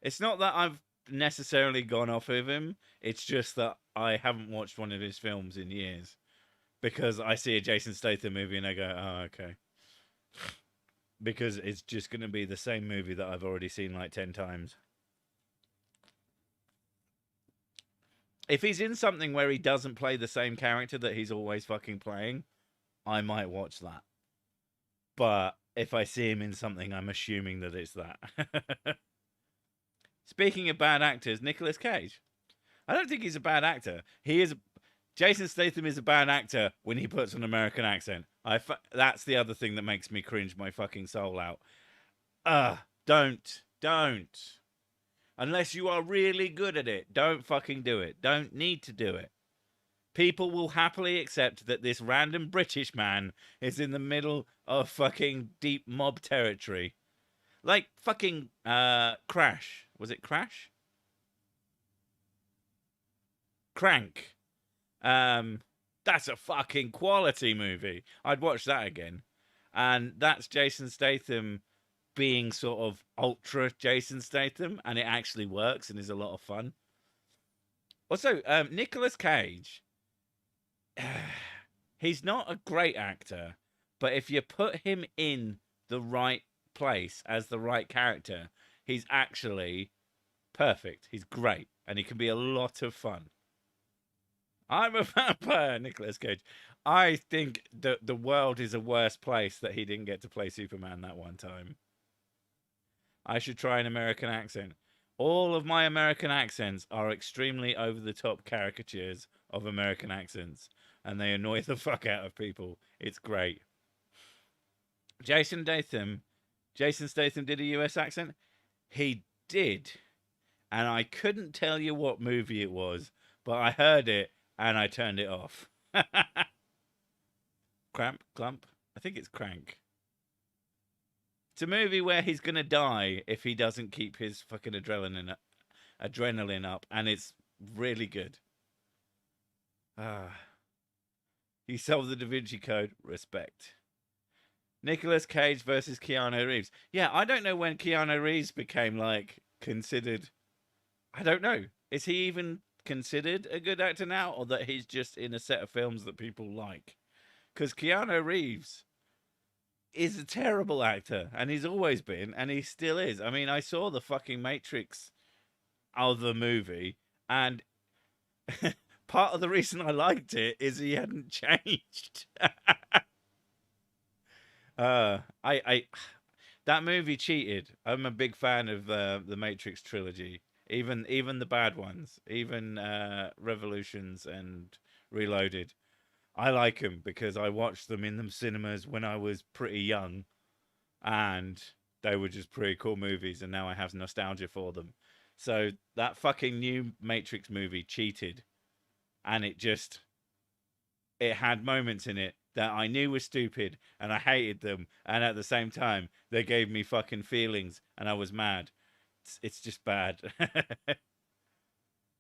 Speaker 1: It's not that I've necessarily gone off of him. It's just that I haven't watched one of his films in years because I see a Jason Statham movie and I go, oh, okay. Because it's just going to be the same movie that I've already seen like 10 times. If he's in something where he doesn't play the same character that he's always fucking playing, I might watch that. But if I see him in something, I'm assuming that it's that. Speaking of bad actors, Nicolas Cage. I don't think he's a bad actor. Jason Statham is a bad actor when he puts an American accent. That's the other thing that makes me cringe my fucking soul out. Don't. Unless you are really good at it, don't fucking do it. Don't need to do it. People will happily accept that this random British man is in the middle of fucking deep mob territory. Like fucking Crash. Was it Crash? Crank. That's a fucking quality movie. I'd watch that again. And that's Jason Statham being sort of ultra Jason Statham, and it actually works and is a lot of fun. Also, Nicolas Cage, he's not a great actor, but if you put him in the right place as the right character, he's actually perfect. He's great, and he can be a lot of fun. I'm a vampire, Nicolas Cage. I think that the world is a worse place that he didn't get to play Superman that one time. I should try an American accent. All of my American accents are extremely over the top caricatures of American accents, and they annoy the fuck out of people. It's great. Jason Statham did a US accent? He did. And I couldn't tell you what movie it was, but I heard it and I turned it off. Clump? I think it's Crank. It's a movie where he's gonna die if he doesn't keep his fucking adrenaline up, and it's really good. He solved the Da Vinci Code. Respect. Nicolas Cage versus Keanu Reeves. Yeah, I don't know when Keanu Reeves became like considered. I don't know. Is he even considered a good actor now, or that he's just in a set of films that people like. Because Keanu Reeves is a terrible actor, and he's always been, and he still is. I mean, I saw the fucking Matrix other movie, and part of the reason I liked it is he hadn't changed. I that movie cheated. I'm a big fan of the Matrix trilogy, even the bad ones, even Revolutions and Reloaded. I like them because I watched them in the cinemas when I was pretty young, and they were just pretty cool movies, and now I have nostalgia for them. So that fucking new Matrix movie cheated, and it had moments in it that I knew were stupid and I hated them, and at the same time they gave me fucking feelings and I was mad. It's just bad.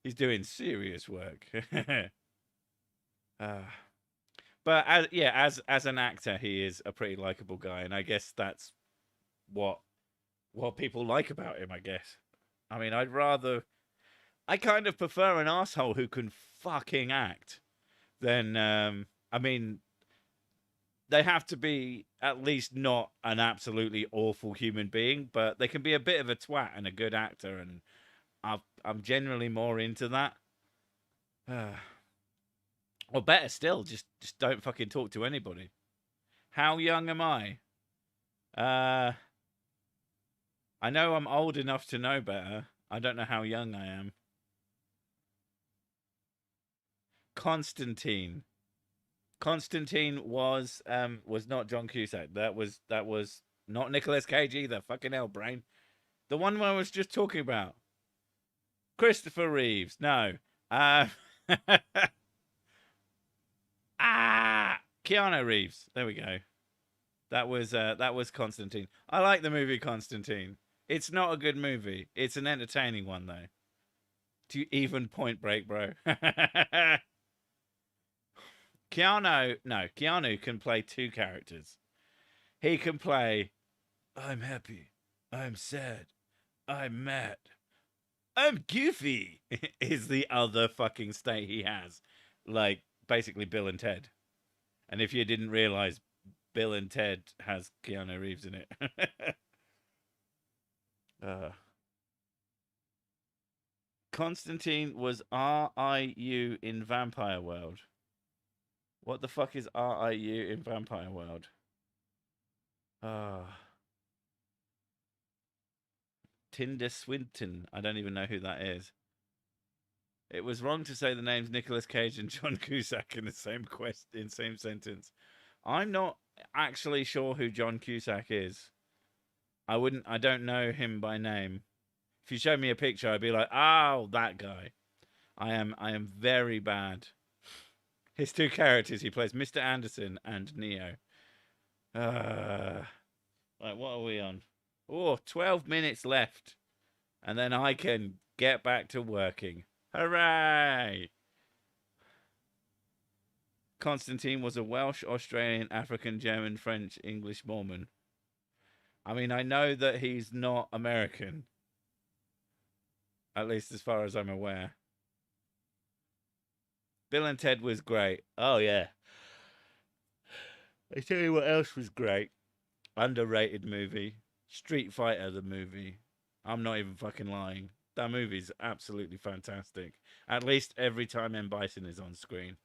Speaker 1: He's doing serious work. uh, but as an actor, he is a pretty likable guy, and I guess that's what people like about him. I guess. I mean, I kind of prefer an asshole who can fucking act than I mean, they have to be at least not an absolutely awful human being, but they can be a bit of a twat and a good actor, and I'm generally more into that. Or better still, just don't fucking talk to anybody. How young am I? I know I'm old enough to know better. I don't know how young I am. Constantine. Constantine was not John Cusack. That was not Nicolas Cage either. Fucking hell, brain. The one I was just talking about. Christopher Reeves. No. Keanu Reeves. There we go. That was Constantine. I like the movie Constantine. It's not a good movie. It's an entertaining one though. To even Point Break, bro. Keanu can play two characters. He can play, I'm happy, I'm sad, I'm mad, I'm goofy, is the other fucking state he has. Like, basically Bill and Ted. And if you didn't realize, Bill and Ted has Keanu Reeves in it. Constantine was RIU in Vampire World. What the fuck is RIU in Vampire World? Tinder Swinton. I don't even know who that is. It was wrong to say the names Nicolas Cage and John Cusack in the same sentence. I'm not actually sure who John Cusack is. I don't know him by name. If you showed me a picture, I'd be like, oh, that guy. I am very bad. His two characters, he plays Mr. Anderson and Neo. Right, what are we on? Oh, 12 minutes left. And then I can get back to working. Hooray! Constantine was a Welsh, Australian, African, German, French, English Mormon. I mean, I know that he's not American. At least as far as I'm aware. Bill and Ted was great. Oh, yeah. I tell you what else was great. Underrated movie. Street Fighter, the movie. I'm not even fucking lying. That movie's absolutely fantastic. At least every time M. Bison is on screen.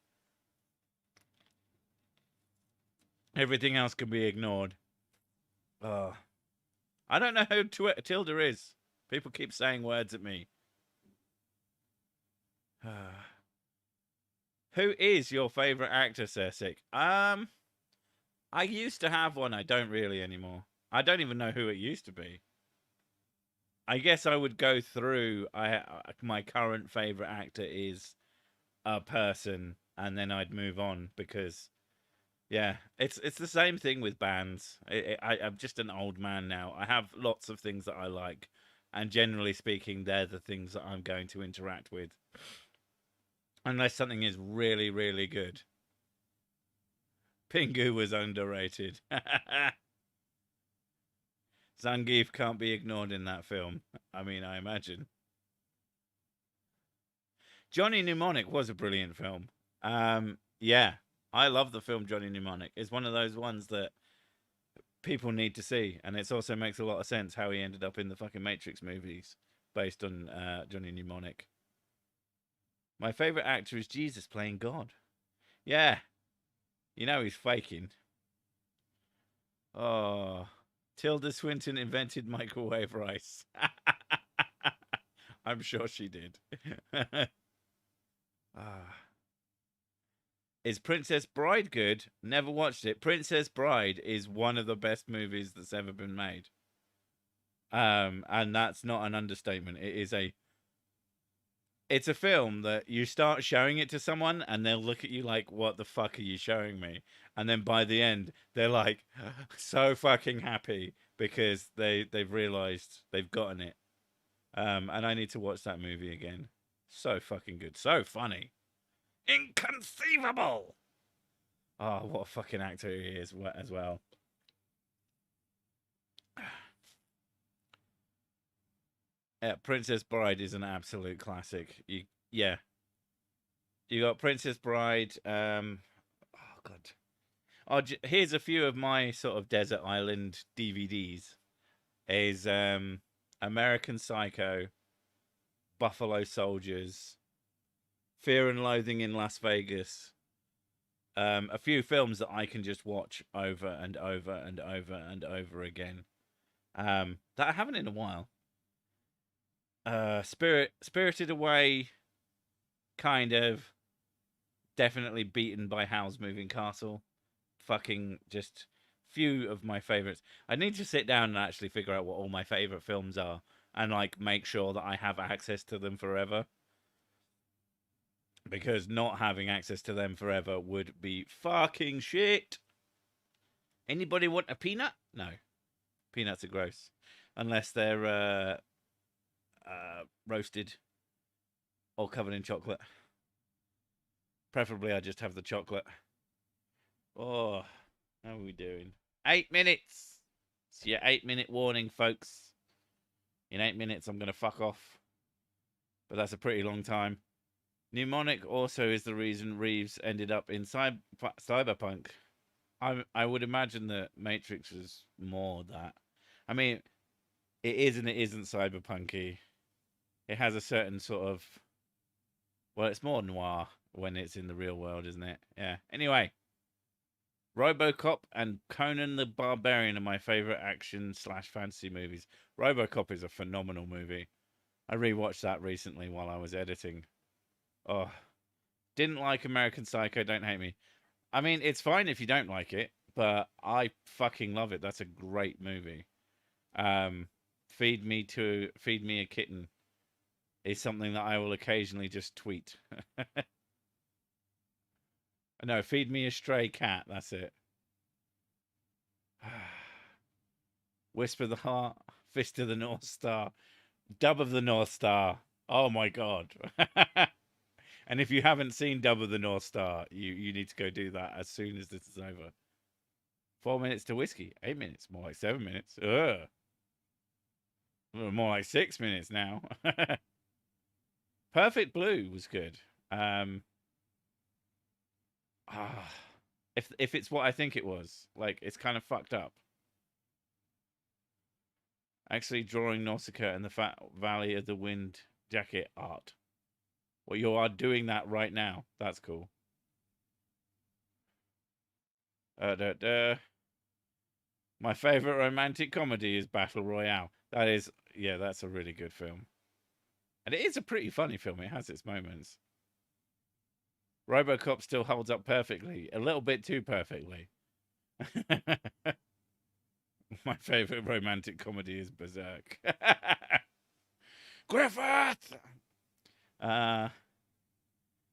Speaker 1: Everything else can be ignored. I don't know who Tilda is. People keep saying words at me. Who is your favorite actor, Sick? I used to have one. I don't really anymore. I don't even know who it used to be. I guess I would go through. My current favorite actor is a person, and then I'd move on because, yeah, it's the same thing with bands. I'm just an old man now. I have lots of things that I like, and generally speaking, they're the things that I'm going to interact with, unless something is really, really good. Pingu was underrated. Zangief can't be ignored in that film. I mean, I imagine. Johnny Mnemonic was a brilliant film. Yeah, I love the film Johnny Mnemonic. It's one of those ones that people need to see, and it also makes a lot of sense how he ended up in the fucking Matrix movies based on Johnny Mnemonic. My favorite actor is Jesus playing God. Yeah, you know he's faking. Oh, Tilda Swinton invented microwave rice. I'm sure she did. Ah. Is Princess Bride good? Never watched it. Princess Bride is one of the best movies that's ever been made. And that's not an understatement. It's a film that you start showing it to someone and they'll look at you like, what the fuck are you showing me? And then by the end, they're like so fucking happy because they've realized they've gotten it. And I need to watch that movie again. So fucking good. So funny. Inconceivable. Oh, what a fucking actor he is as well. Yeah, Princess Bride is an absolute classic. Yeah, you got Princess Bride. Oh god. Here's a few of my sort of desert island DVDs. Is American Psycho, Buffalo Soldiers, Fear and Loathing in Las Vegas. A few films that I can just watch over and over and over and over again. That I haven't in a while. Spirited Away, kind of. Definitely beaten by Howl's Moving Castle. Fucking just few of my favorites. I need to sit down and actually figure out what all my favorite films are and like make sure that I have access to them forever. Because not having access to them forever would be fucking shit. Anybody want a peanut? No. Peanuts are gross. Unless they're roasted or covered in chocolate. Preferably I just have the chocolate. Oh, how are we doing? 8 minutes. It's your 8-minute warning, folks. In 8 minutes, I'm going to fuck off. But that's a pretty long time. Mnemonic also is the reason Reeves ended up in Cyberpunk. I would imagine that Matrix was more that. I mean, it is and it isn't cyberpunky. It has a certain sort of... Well, it's more noir when it's in the real world, isn't it? Yeah. Anyway. RoboCop and Conan the Barbarian are my favorite action/fantasy movies. RoboCop is a phenomenal movie. I rewatched that recently while I was editing. Oh, didn't like American Psycho. Don't hate me. I mean, it's fine if you don't like it, but I fucking love it. That's a great movie. Feed Me a Kitten is something that I will occasionally just tweet. No, Feed Me a Stray Cat. That's it. Whisper the Heart, Fist of the North Star, Dub of the North Star. Oh my god. And if you haven't seen Dub of the North Star, you need to go do that as soon as this is over. 4 minutes to whiskey. 8 minutes. More like 7 minutes. Ugh. More like 6 minutes now. Perfect Blue was good. If it's what I think it was, like it's kind of fucked up. Actually drawing Nausicaa and the Fat Valley of the Wind jacket art. Well, you are doing that right now. That's cool. My favorite romantic comedy is Battle Royale. That is, yeah, that's a really good film. And it is a pretty funny film. It has its moments. RoboCop still holds up perfectly. A little bit too perfectly. My favorite romantic comedy is Berserk. Griffith!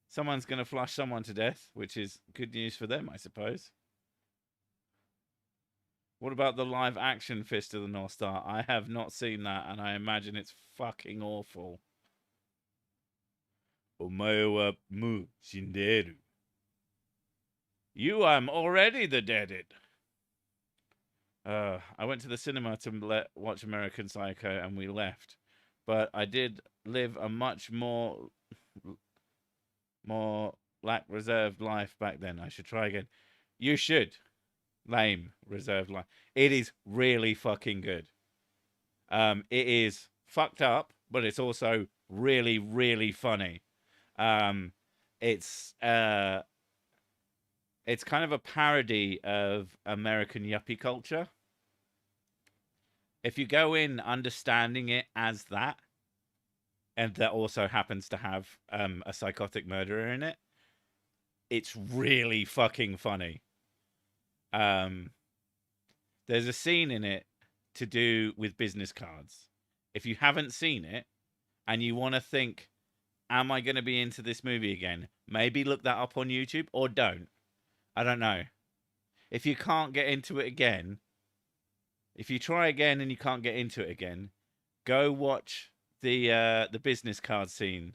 Speaker 1: Someone's going to flush someone to death, which is good news for them, I suppose. What about the live action Fist of the North Star? I have not seen that, and I imagine it's fucking awful. Omae wa mu shinderu. You am already the deaded. I went to the cinema to watch American Psycho, and we left. But I did live a much more more lack reserved life back then. I should try again. You should. Lame reserved life. It is really fucking good. It is fucked up, but it's also really, really funny. Um, it's uh, it's kind of a parody of American yuppie culture. If you go in understanding it as that, and that also happens to have a psychotic murderer in it, it's really fucking funny. Um, there's a scene in it to do with business cards. If you haven't seen it and you want to think, am I going to be into this movie again? Maybe look that up on YouTube or don't. I don't know. If you can't get into it again, if you try again and you can't get into it again, go watch the business card scene,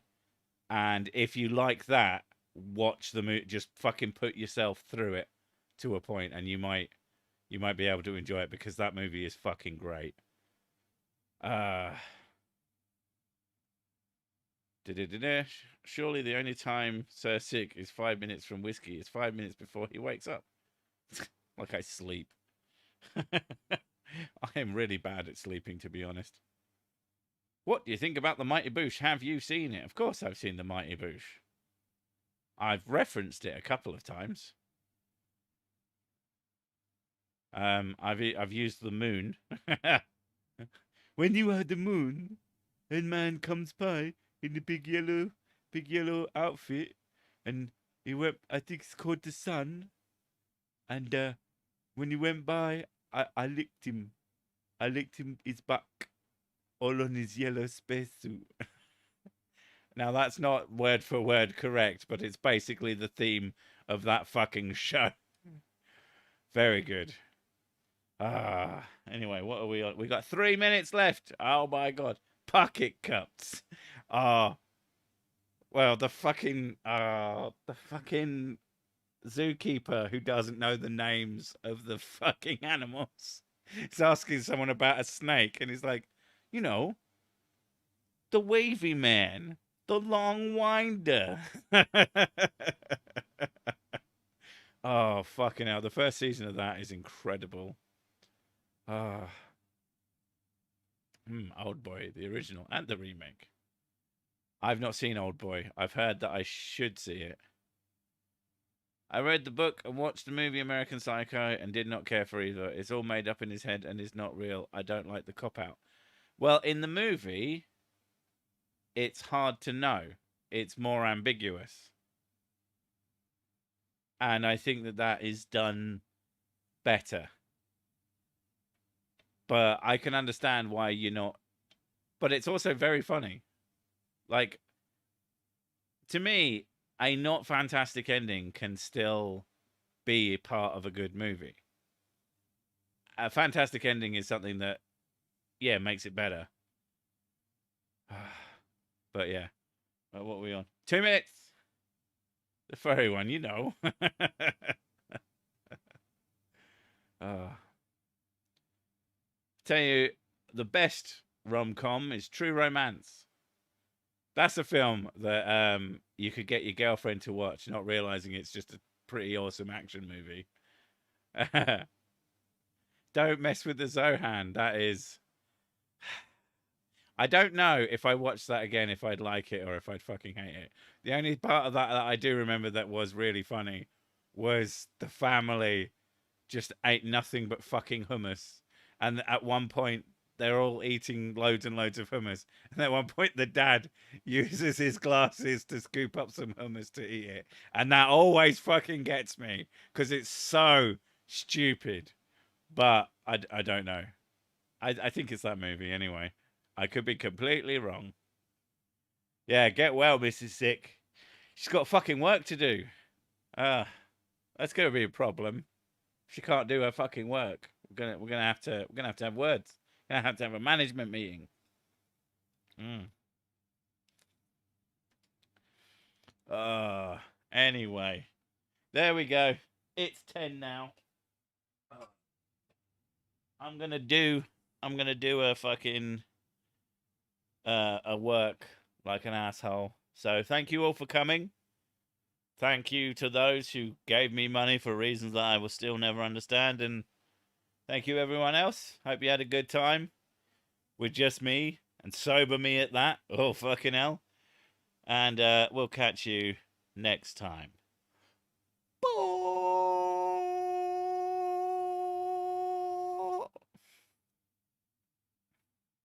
Speaker 1: and if you like that, watch the movie. Just fucking put yourself through it to a point, and you might be able to enjoy it, because that movie is fucking great. Surely the only time Sir Sick is 5 minutes from whiskey is 5 minutes before he wakes up. Like I sleep. I am really bad at sleeping, to be honest. What do you think about the Mighty Boosh? Have you seen it? Of course I've seen the Mighty Boosh. I've referenced it a couple of times. I've used the moon. When you are the moon, and man comes by in the big yellow outfit, and he went. I think it's called the sun. And when he went by, I licked him. I licked him his back, all on his yellow spacesuit. Now that's not word for word correct, but it's basically the theme of that fucking show. Very good. Anyway, what are we on? We got 3 minutes left. Oh my god. Pocket cups. Well, the fucking zookeeper who doesn't know the names of the fucking animals. He's asking someone about a snake, and he's like, you know, the wavy man, the long winder. Oh, fucking hell. The first season of that is incredible. Old Boy, the original and the remake. I've not seen Old Boy. I've heard that I should see it. I read the book and watched the movie American Psycho and did not care for either. It's all made up in his head and is not real. I don't like the cop-out. Well, in the movie, it's hard to know. It's more ambiguous. And I think that is done better. But I can understand why you're not. But it's also very funny. Like, to me, a not fantastic ending can still be part of a good movie. A fantastic ending is something that, yeah, makes it better. But yeah. What are we on? 2 minutes! The furry one, you know. Tell you, the best rom-com is True Romance. That's a film that you could get your girlfriend to watch, not realizing it's just a pretty awesome action movie. Don't mess with the Zohan. That is... I don't know if I watched that again, if I'd like it or if I'd fucking hate it. The only part of that I do remember that was really funny was the family just ate nothing but fucking hummus. And at one point, they're all eating loads and loads of hummus. And at one point, the dad uses his glasses to scoop up some hummus to eat it. And that always fucking gets me because it's so stupid. But I don't know. I think it's that movie anyway. I could be completely wrong. Yeah, get well, Mrs. Sick. She's got fucking work to do. That's gonna be a problem. She can't do her fucking work. We're gonna have to have words. We're gonna have to have a management meeting. Anyway. There we go. It's 10 now. I'm gonna do a fucking a work like an asshole. So thank you all for coming. thank you to those who gave me money for reasons that I will still never understand. And thank you, everyone else. Hope you had a good time with just me and sober me at that. Oh, fucking hell. And we'll catch you next time.